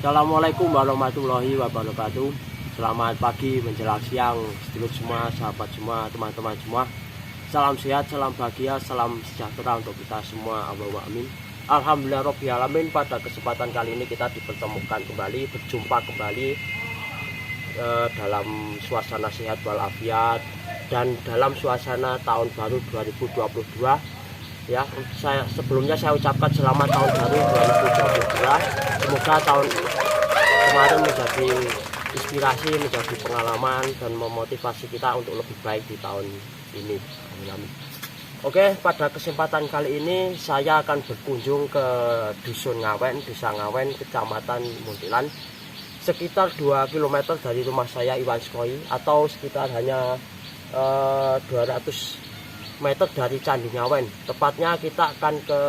Assalamualaikum warahmatullahi wabarakatuh. Selamat pagi menjelang siang, sedulur semua, sahabat semua, teman-teman semua. Salam sehat, salam bahagia, salam sejahtera untuk kita semua. Allahumma amin. Alhamdulillah Rabbil Alamin. Pada kesempatan kali ini kita dipertemukan kembali, berjumpa kembali dalam suasana sehat walafiat dan dalam suasana tahun baru 2022. Ya, sebelumnya saya ucapkan selamat tahun baru 2022. Semoga tahun kemarin menjadi inspirasi, menjadi pengalaman dan memotivasi kita untuk lebih baik di tahun ini. Amin. Oke, pada kesempatan kali ini saya akan berkunjung ke Dusun Ngawen, Desa Ngawen, Kecamatan Muntilan, sekitar 2 km dari rumah saya Iwan Skoi, atau sekitar hanya 200 meter dari Candi Ngawen. Tepatnya kita akan ke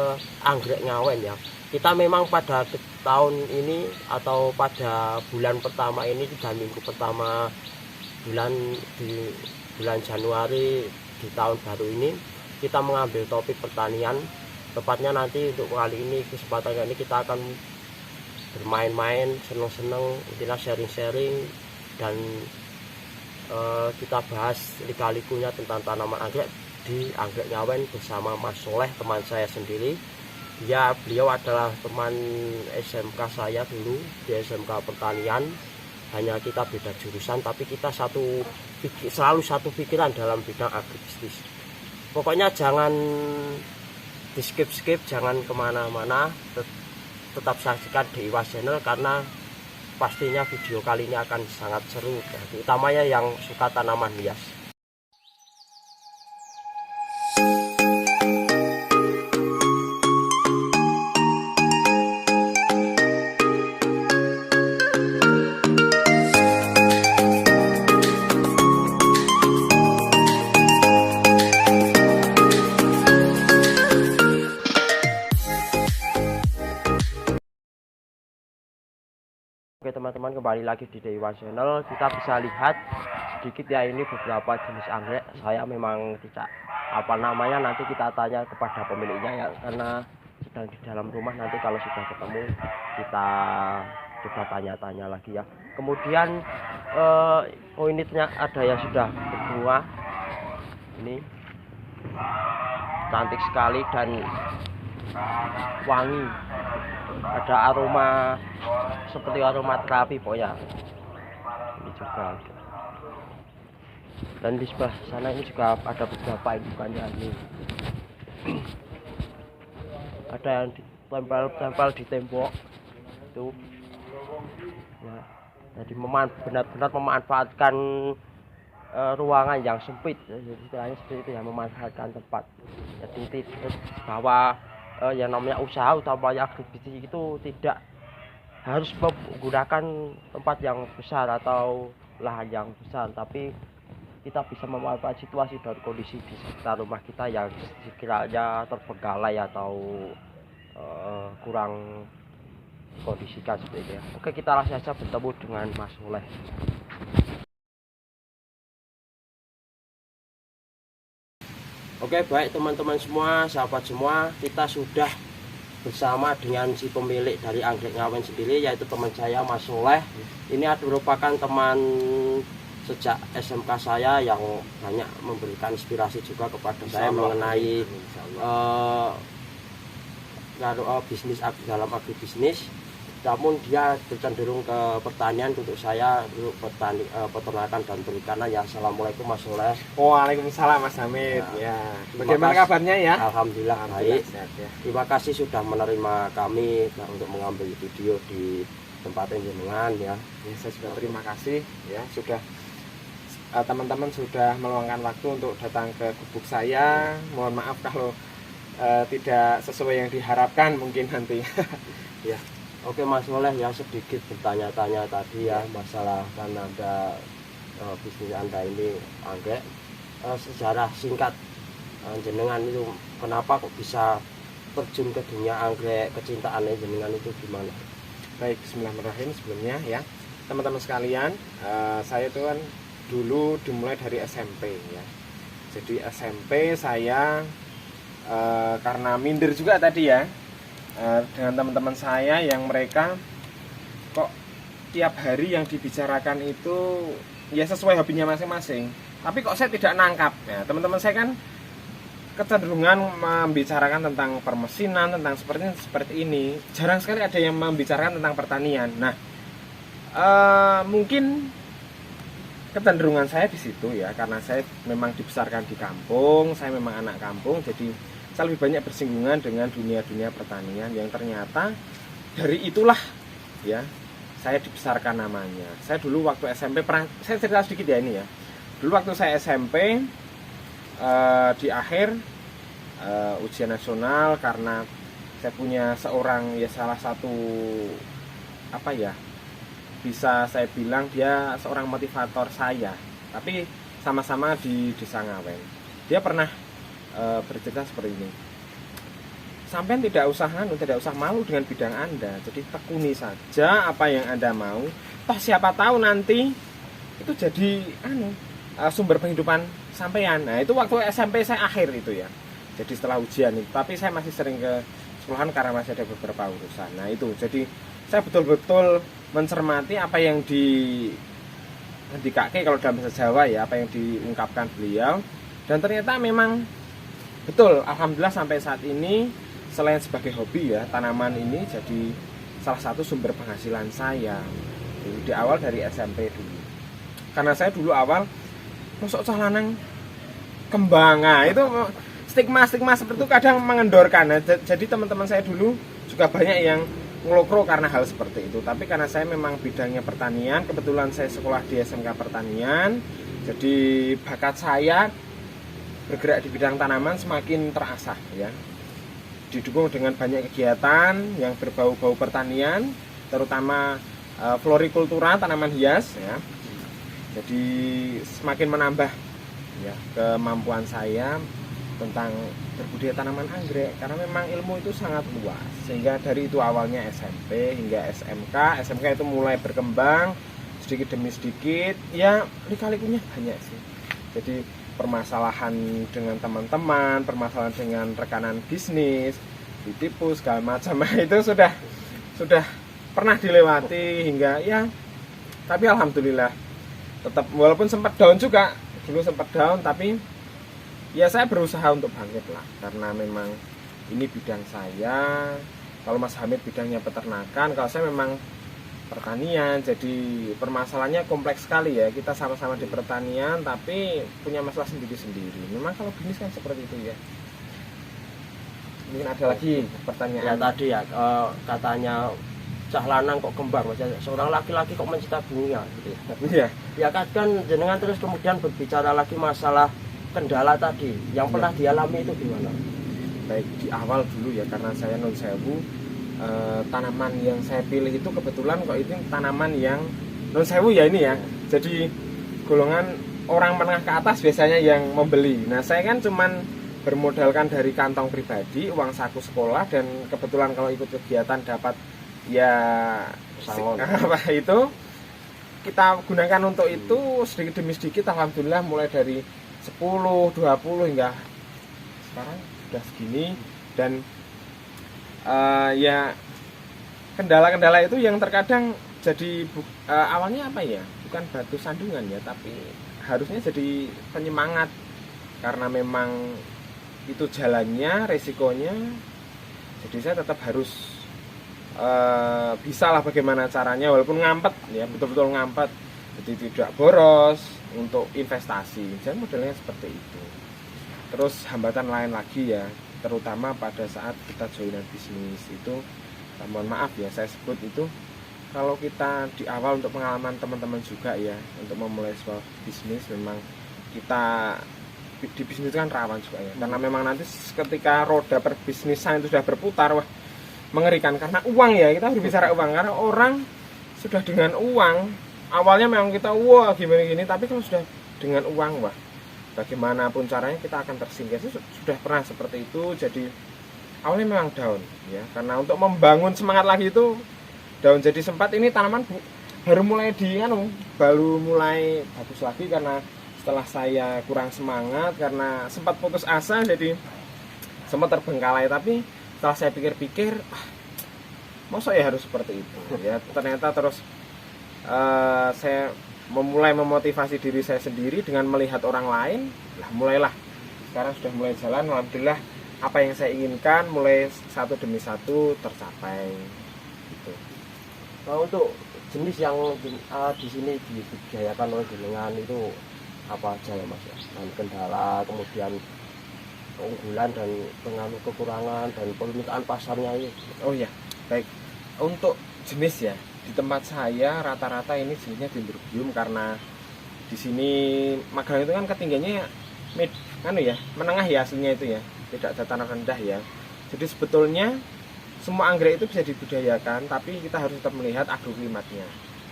Anggrek Ngawen ya. Kita memang pada tahun ini atau pada bulan pertama ini, 3 minggu pertama di bulan Januari di tahun baru ini, kita mengambil topik pertanian. Tepatnya nanti untuk kali ini, kesempatan ini kita akan bermain-main, seneng-seneng, intinya sharing-sharing, dan kita bahas lika-likunya tentang tanaman anggrek di Anggrek Ngawen bersama Mas Soleh, teman saya sendiri. Ya, beliau adalah teman SMK saya dulu di SMK Pertanian. Hanya kita beda jurusan, tapi kita selalu satu pikiran dalam bidang agribisnis. Pokoknya jangan di skip, jangan kemana-mana, tetap saksikan di Iwas Channel, karena pastinya video kali ini akan sangat seru, utamanya yang suka tanaman hias. Oke teman-teman, kembali lagi di Dewa Channel. Kita bisa lihat sedikit ya, ini beberapa jenis anggrek. Saya memang tidak apa namanya, nanti kita tanya kepada pemiliknya ya, karena sedang di dalam rumah. Nanti kalau sudah ketemu kita coba tanya-tanya lagi ya. Kemudian ini ada yang sudah berbunga. Ini cantik sekali dan wangi, ada aroma seperti aroma terapi pokoknya. Ini juga, dan di sebelah sana ini juga ada beberapa indukannya ini. Ada yang tempel di tembok itu ya. Jadi benar-benar memanfaatkan ruangan yang sempit, jadi seperti itu ya, memanfaatkan tempat. Jadi bahwa yang namanya usaha utamanya agribisnis itu tidak harus menggunakan tempat yang besar atau lahan yang besar, tapi kita bisa memanfaatkan situasi dan kondisi di sekitar rumah kita yang sekiranya terbengkalai atau kurang kondisikan seperti itu ya. Oke, kita langsung saja bertemu dengan Mas Soleh. Oke, baik teman-teman semua, sahabat semua, kita sudah bersama dengan si pemilik dari Anggrek Ngawen sendiri, yaitu teman saya Mas Soleh. Ini merupakan teman sejak SMK saya yang banyak memberikan inspirasi juga kepada saya mengenai bisnis dalam agribisnis. Namun dia cenderung ke pertanian, untuk saya untuk peternakan dan perikanan ya. Assalamualaikum Mas Soleh. Waalaikumsalam Mas Hamid ya. Bagaimana kabarnya ya? Alhamdulillah baik. Sehat, ya. Terima kasih sudah menerima kami untuk mengambil video di tempat jenengan ya. Saya juga terima kasih ya, sudah teman-teman sudah meluangkan waktu untuk datang ke gubuk saya. Mohon maaf kalau tidak sesuai yang diharapkan mungkin nanti. Ya. Oke Mas Soleh, ya sedikit bertanya-tanya tadi ya masalah kan ada bisnis Anda ini anggrek. Sejarah singkat jenengan itu kenapa kok bisa terjun ke dunia anggrek, kecintaannya jenengan itu gimana? Baik, bismillahirrahmanirrahim. Sebelumnya ya teman-teman sekalian, saya itu kan dulu dimulai dari SMP ya. Jadi SMP saya karena minder juga tadi ya, dengan teman-teman saya yang mereka kok tiap hari yang dibicarakan itu ya sesuai hobinya masing-masing. Tapi kok saya tidak nangkap ya, teman-teman saya kan kecenderungan membicarakan tentang permesinan, tentang seperti ini. Jarang sekali ada yang membicarakan tentang pertanian. Nah, mungkin kecenderungan saya di situ ya, karena saya memang dibesarkan di kampung, saya memang anak kampung, jadi saya lebih banyak bersinggungan dengan dunia-dunia pertanian yang ternyata dari itulah ya saya dibesarkan namanya. Saya dulu waktu SMP pernah, saya cerita sedikit ya ini ya. Dulu waktu saya SMP di akhir ujian nasional, karena saya punya seorang ya salah satu apa ya, bisa saya bilang dia seorang motivator saya, tapi sama-sama di Desa Ngawen. Dia pernah bercerita seperti ini. Sampai tidak usah malu dengan bidang Anda. Jadi tekuni saja apa yang Anda mau. Toh siapa tahu nanti itu jadi sumber penghidupan sampean. Nah, itu waktu SMP saya akhir itu ya. Jadi setelah ujian itu. Tapi saya masih sering ke sekolahan karena masih ada beberapa urusan. Nah, itu. Jadi saya betul-betul mencermati apa yang dikake kalau dalam bahasa Jawa ya, apa yang diungkapkan beliau. Dan ternyata memang betul, alhamdulillah sampai saat ini selain sebagai hobi ya, tanaman ini jadi salah satu sumber penghasilan saya di awal dari SMP dulu. Karena saya dulu awal masuk lanang kembang, nah itu stigma seperti itu kadang mengendorkan. Nah, jadi teman-teman saya dulu juga banyak yang ngelokro karena hal seperti itu. Tapi karena saya memang bidangnya pertanian, kebetulan saya sekolah di SMK Pertanian, jadi bakat saya bergerak di bidang tanaman semakin terasah ya. Didukung dengan banyak kegiatan yang berbau-bau pertanian, terutama florikultura, tanaman hias ya. Jadi semakin menambah ya kemampuan saya tentang berbudidaya tanaman anggrek, karena memang ilmu itu sangat luas. Sehingga dari itu awalnya SMP hingga SMK itu mulai berkembang sedikit demi sedikit, ya lika-likunya banyak sih. Jadi permasalahan dengan teman-teman, permasalahan dengan rekanan bisnis, ditipu segala macam itu sudah pernah dilewati hingga ya. Tapi alhamdulillah tetap, walaupun sempat down juga, dulu sempat down, tapi ya saya berusaha untuk bangkit lah, karena memang ini bidang saya. Kalau Mas Hamid bidangnya peternakan, kalau saya memang pertanian. Jadi permasalahannya kompleks sekali ya. Kita sama-sama di pertanian tapi punya masalah sendiri-sendiri. Memang kalau bisnis kan seperti itu ya. Mungkin ada lagi pertanyaan. Ya tadi ya katanya cah lanang kok kembang, maksudnya seorang laki-laki kok mencinta bunga gitu ya. Iya. Ya kan jenengan terus kemudian berbicara lagi masalah kendala tadi yang pernah dialami itu gimana? Baik, di awal dulu ya, karena saya non sewu, tanaman yang saya pilih itu kebetulan kok itu tanaman yang non sewu ya ini ya. Jadi golongan orang menengah ke atas biasanya yang membeli. Nah, saya kan cuman bermodalkan dari kantong pribadi, uang saku sekolah, dan kebetulan kalau ikut kegiatan dapat ya Sangon. apa itu kita gunakan untuk itu sedikit demi sedikit. Alhamdulillah mulai dari 10, 20 hingga sekarang sudah segini. Dan ya kendala-kendala itu yang terkadang jadi awalnya apa ya, bukan batu sandungan ya, tapi harusnya jadi penyemangat, karena memang itu jalannya, resikonya. Jadi saya tetap harus bisa lah bagaimana caranya, walaupun ngampet ya, betul-betul ngampet, jadi tidak boros untuk investasi. Jadi modelnya seperti itu. Terus hambatan lain lagi ya, terutama pada saat kita joinan bisnis itu, mohon maaf ya saya sebut itu, kalau kita di awal untuk pengalaman teman-teman juga ya, untuk memulai sebuah bisnis, memang kita di bisnis kan rawan juga ya, karena memang nanti ketika roda perbisnisan itu sudah berputar, wah mengerikan, karena uang ya, kita harus bicara uang, karena orang sudah dengan uang, awalnya memang kita wah gimana gini, tapi kalau sudah dengan uang, wah bagaimanapun caranya kita akan tersingkir. Sudah pernah seperti itu. Jadi awalnya memang down ya, karena untuk membangun semangat lagi itu down. Jadi sempat ini tanaman baru mulai baru mulai bagus lagi, karena setelah saya kurang semangat karena sempat putus asa, jadi sempat terbengkalai. Tapi setelah saya pikir-pikir, masa ya harus seperti itu ya, ternyata terus saya memulai memotivasi diri saya sendiri dengan melihat orang lain. Lah mulailah sekarang sudah mulai jalan, alhamdulillah apa yang saya inginkan mulai satu demi satu tercapai gitu. Nah, untuk jenis yang di sini dibudidayakan oleh jenengan itu apa aja ya Mas ya? Dan kendala, kemudian keunggulan dan dengan kekurangan dan permintaan pasarnya ini. Oh ya, baik. Untuk jenis ya, di tempat saya rata-rata ini jenisnya dendrobium karena di sini Magelang itu kan ketinggiannya menengah ya aslinya itu ya, tidak dataran rendah ya. Jadi sebetulnya semua anggrek itu bisa dibudidayakan, tapi kita harus tetap melihat agroklimatnya.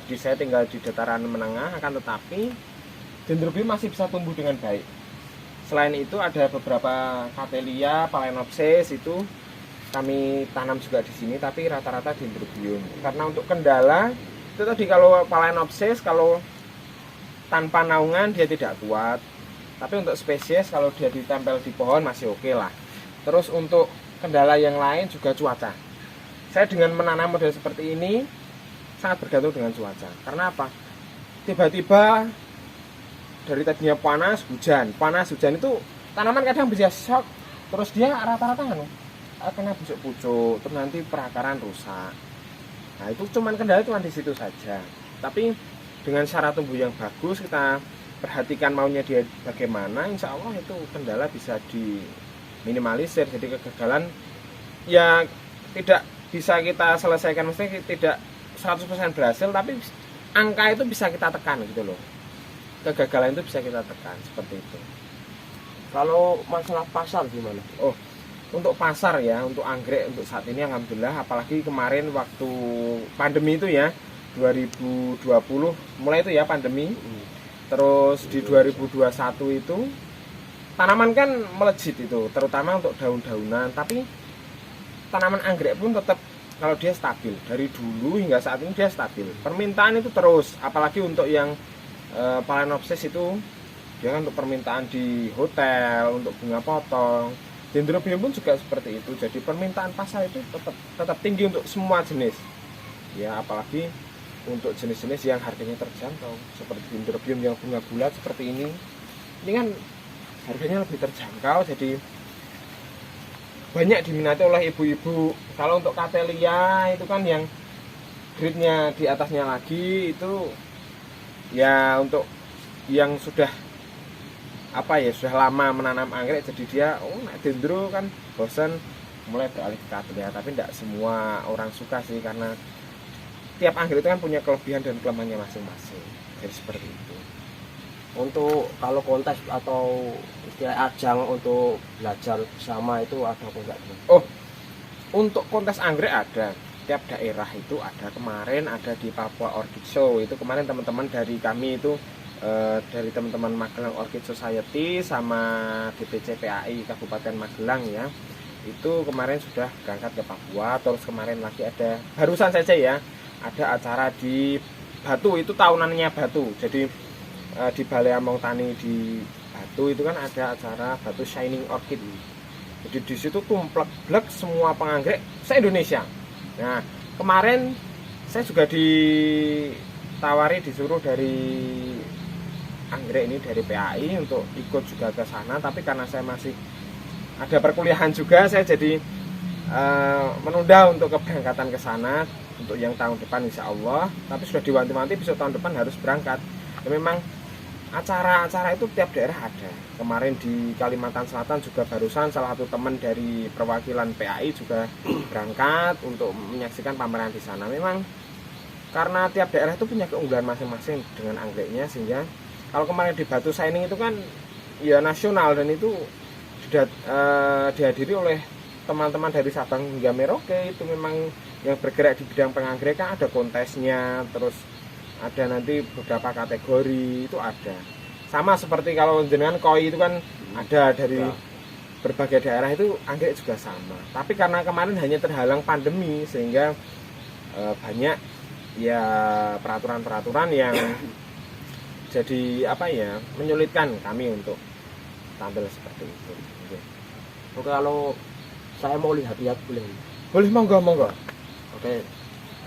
Jadi saya tinggal di dataran menengah, akan tetapi dendrobium masih bisa tumbuh dengan baik. Selain itu ada beberapa Cattleya, Phalaenopsis itu kami tanam juga di sini, tapi rata-rata dendrobium. Karena untuk kendala itu tadi, kalau Phalaenopsis kalau tanpa naungan dia tidak kuat. Tapi untuk spesies kalau dia ditempel di pohon masih oke lah. Terus untuk kendala yang lain juga cuaca. Saya dengan menanam model seperti ini sangat bergantung dengan cuaca. Karena apa? Tiba-tiba dari tadinya panas hujan itu tanaman kadang bisa shock, terus dia rata-rata kena busuk-busuk, terus nanti perakaran rusak. Nah itu kendala cuma di situ saja. Tapi dengan cara tumbuh yang bagus, kita perhatikan maunya dia bagaimana, insya Allah itu kendala bisa diminimalisir. Jadi kegagalan ya tidak bisa kita selesaikan, mesti tidak 100% berhasil, tapi angka itu bisa kita tekan gitu loh. Kegagalan itu bisa kita tekan seperti itu. Kalau masalah pasar gimana? Oh, untuk pasar ya, untuk anggrek untuk saat ini alhamdulillah, apalagi kemarin waktu pandemi itu ya, 2020 mulai itu ya pandemi. Terus di 2021 itu tanaman kan melejit itu, terutama untuk daun-daunan, tapi tanaman anggrek pun tetap kalau dia stabil. Dari dulu hingga saat ini dia stabil. Permintaan itu terus, apalagi untuk yang Phalaenopsis itu dia kan untuk permintaan di hotel, untuk bunga potong. Dendrobium pun juga seperti itu. Jadi permintaan pasar itu tetap tinggi untuk semua jenis. Ya, apalagi untuk jenis-jenis yang harganya terjangkau seperti dendrobium yang bunga bulat seperti ini kan harganya lebih terjangkau, jadi banyak diminati oleh ibu-ibu. Kalau untuk Cattleya itu kan yang grade-nya di atasnya lagi itu ya untuk yang sudah sudah lama menanam anggrek, jadi dia dendro kan bosan mulai beralih ke Cattleya. Tapi tidak semua orang suka sih, karena tiap anggrek itu kan punya kelebihan dan kelemahannya masing-masing. Jadi seperti itu. Untuk kalau kontes atau istilah ajang untuk belajar bersama itu ada apa enggak? Oh, untuk kontes anggrek ada. Tiap daerah itu ada. Kemarin ada di Papua Orchid Show. Itu kemarin teman-teman dari kami itu dari teman-teman Magelang Orchid Society sama DPC PAI Kabupaten Magelang ya. Itu kemarin sudah berangkat ke Papua. Terus kemarin lagi ada, barusan saja ya, ada acara di Batu, itu tahunannya Batu. Jadi di Balai Among Tani di Batu itu kan ada acara Batu Shining Orchid. Jadi di situ tumplek-blek semua penganggrek se-Indonesia. Nah, kemarin saya juga disuruh dari anggrek ini dari PAI untuk ikut juga ke sana, tapi karena saya masih ada perkuliahan juga, saya jadi menunda untuk keberangkatan ke sana untuk yang tahun depan insya Allah. Tapi sudah diwanti-wanti besok tahun depan harus berangkat. Ya, memang acara-acara itu tiap daerah ada. Kemarin di Kalimantan Selatan juga barusan salah satu teman dari perwakilan PAI juga berangkat untuk menyaksikan pameran di sana. Memang karena tiap daerah itu punya keunggulan masing-masing dengan anggreknya, sehingga kalau kemarin di Batu Shining itu kan ya nasional, dan itu dihadiri oleh teman-teman dari Sabang hingga Merauke. Itu memang yang bergerak di bidang penganggerekan, ada kontesnya, terus ada nanti beberapa kategori itu ada. Sama seperti kalau jenengan koi itu kan ada dari berbagai daerah, itu anggrek juga sama. Tapi karena kemarin hanya terhalang pandemi, sehingga banyak ya peraturan-peraturan yang jadi menyulitkan kami untuk tampil seperti itu. Oke, kalau saya mau lihat-lihat boleh? Boleh, monggo. Oke,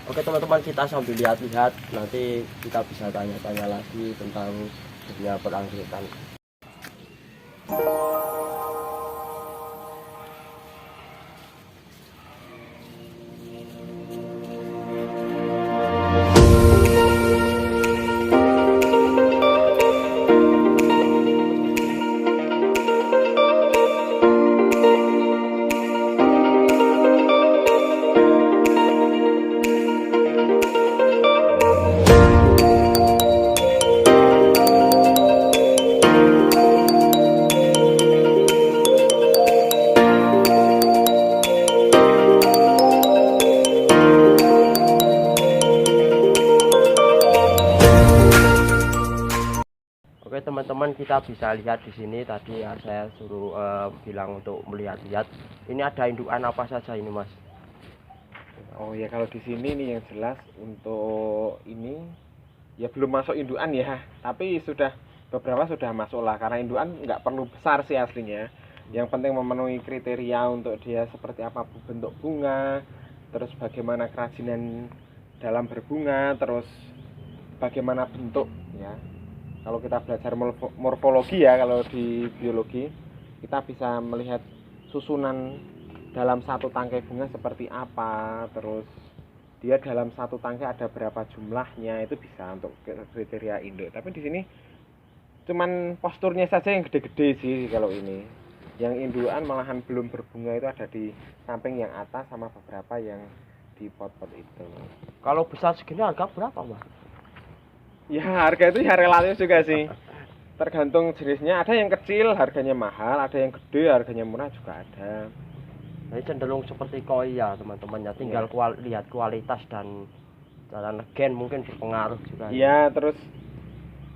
Oke teman-teman, kita sambil lihat-lihat, nanti kita bisa tanya-tanya lagi tentang dunia perangkritan. Oke teman-teman, kita bisa lihat di sini tadi ya, saya suruh bilang untuk melihat-lihat. Ini ada indukan apa saja ini Mas? Oh ya, kalau di sini nih yang jelas untuk ini ya belum masuk indukan ya, tapi sudah beberapa sudah masuk lah, karena indukan nggak perlu besar sih aslinya. Yang penting memenuhi kriteria untuk dia seperti apa bentuk bunga, terus bagaimana kerajinan dalam berbunga, terus bagaimana bentuk ya. Kalau kita belajar morfologi ya, kalau di biologi kita bisa melihat susunan dalam satu tangkai bunga seperti apa, terus dia dalam satu tangkai ada berapa jumlahnya, itu bisa untuk kriteria induk. Tapi di sini cuman posturnya saja yang gede-gede sih kalau ini. Yang indukan malahan belum berbunga itu ada di samping yang atas sama beberapa yang di pot-pot itu. Kalau besar segini harga berapa Mas? Ya harga itu ya relatif juga sih, tergantung jenisnya. Ada yang kecil harganya mahal, ada yang gede harganya murah juga ada. Jadi cenderung seperti koi ya teman-teman ya, tinggal lihat kualitas dan cara negen mungkin berpengaruh juga. Iya, terus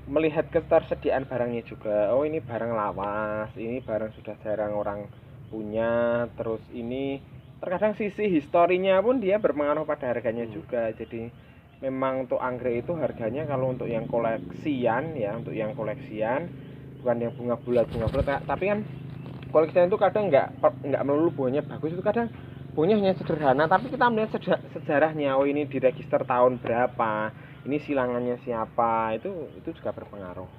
melihat ketersediaan barangnya juga. Oh ini barang lawas, ini barang sudah jarang orang punya. Terus ini terkadang sisi historinya pun dia berpengaruh pada harganya juga. Jadi memang untuk anggrek itu harganya kalau untuk yang koleksian ya, untuk yang koleksian, bukan yang bunga bulat, tapi kan koleksian itu kadang nggak melulu bunganya bagus, itu kadang bunganya hanya sederhana, tapi kita melihat sejarahnya. Oh ini diregister tahun berapa, ini silangannya siapa, itu juga berpengaruh.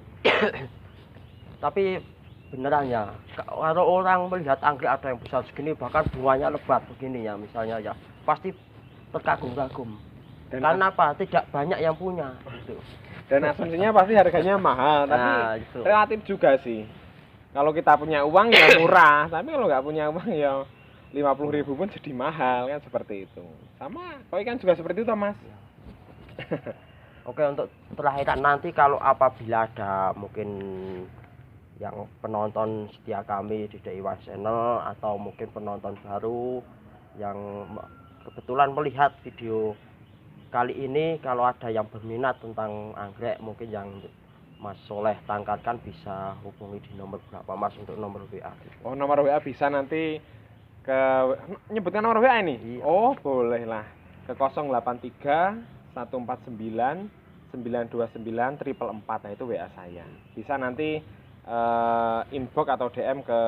Tapi beneran ya, kalau orang melihat anggrek ada yang besar segini, bahkan bunganya lebat begini ya misalnya ya, pasti terkagum-kagum. Karena apa? Tidak banyak yang punya gitu. Dan asumsinya pasti harganya mahal, tapi gitu. Relatif juga sih. Kalau kita punya uang ya murah, tapi kalau nggak punya uang ya 50.000 pun jadi mahal, kan seperti itu. Sama koi kan juga seperti itu Mas. Oke, untuk terakhir nanti kalau apabila ada mungkin yang penonton setia kami di DIY Channel atau mungkin penonton baru yang kebetulan melihat video kali ini, kalau ada yang berminat tentang anggrek mungkin yang Mas Soleh tangkatkan, bisa hubungi di nomor berapa Mas untuk nomor WA? Oh nomor WA bisa nanti ke nyebutkan nomor WA ini? Iya. Oh boleh lah, ke 083 149 929 444. Nah itu WA saya. Bisa nanti inbox atau DM ke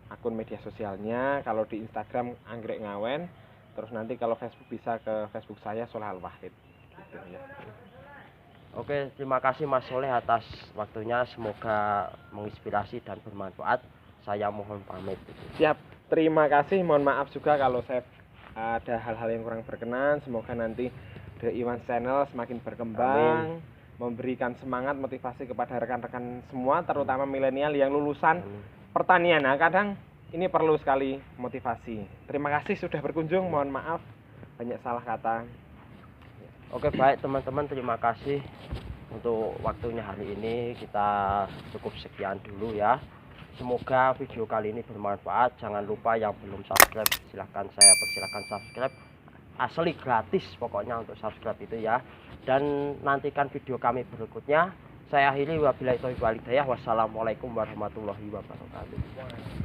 akun media sosialnya. Kalau di Instagram Anggrek Ngawen, terus nanti kalau Facebook bisa ke Facebook saya Soleh Al-Wahid gitu ya. Oke, terima kasih Mas Soleh atas waktunya, semoga menginspirasi dan bermanfaat. Saya mohon pamit. Siap, terima kasih. Mohon maaf juga kalau saya ada hal-hal yang kurang berkenan. Semoga nanti DIY Channel semakin berkembang. Amin. Memberikan semangat, motivasi kepada rekan-rekan semua, terutama milenial yang lulusan pertanian. Nah, kadang ini perlu sekali motivasi. Terima kasih sudah berkunjung. Mohon maaf banyak salah kata. Oke, baik teman-teman, terima kasih untuk waktunya hari ini. Kita cukup sekian dulu ya. Semoga video kali ini bermanfaat. Jangan lupa yang belum subscribe, silahkan saya persilahkan subscribe. Asli gratis pokoknya untuk subscribe itu ya. Dan nantikan video kami berikutnya. Saya akhiri, wabillahi taufiq wal hidayah. Wassalamualaikum warahmatullahi wabarakatuh.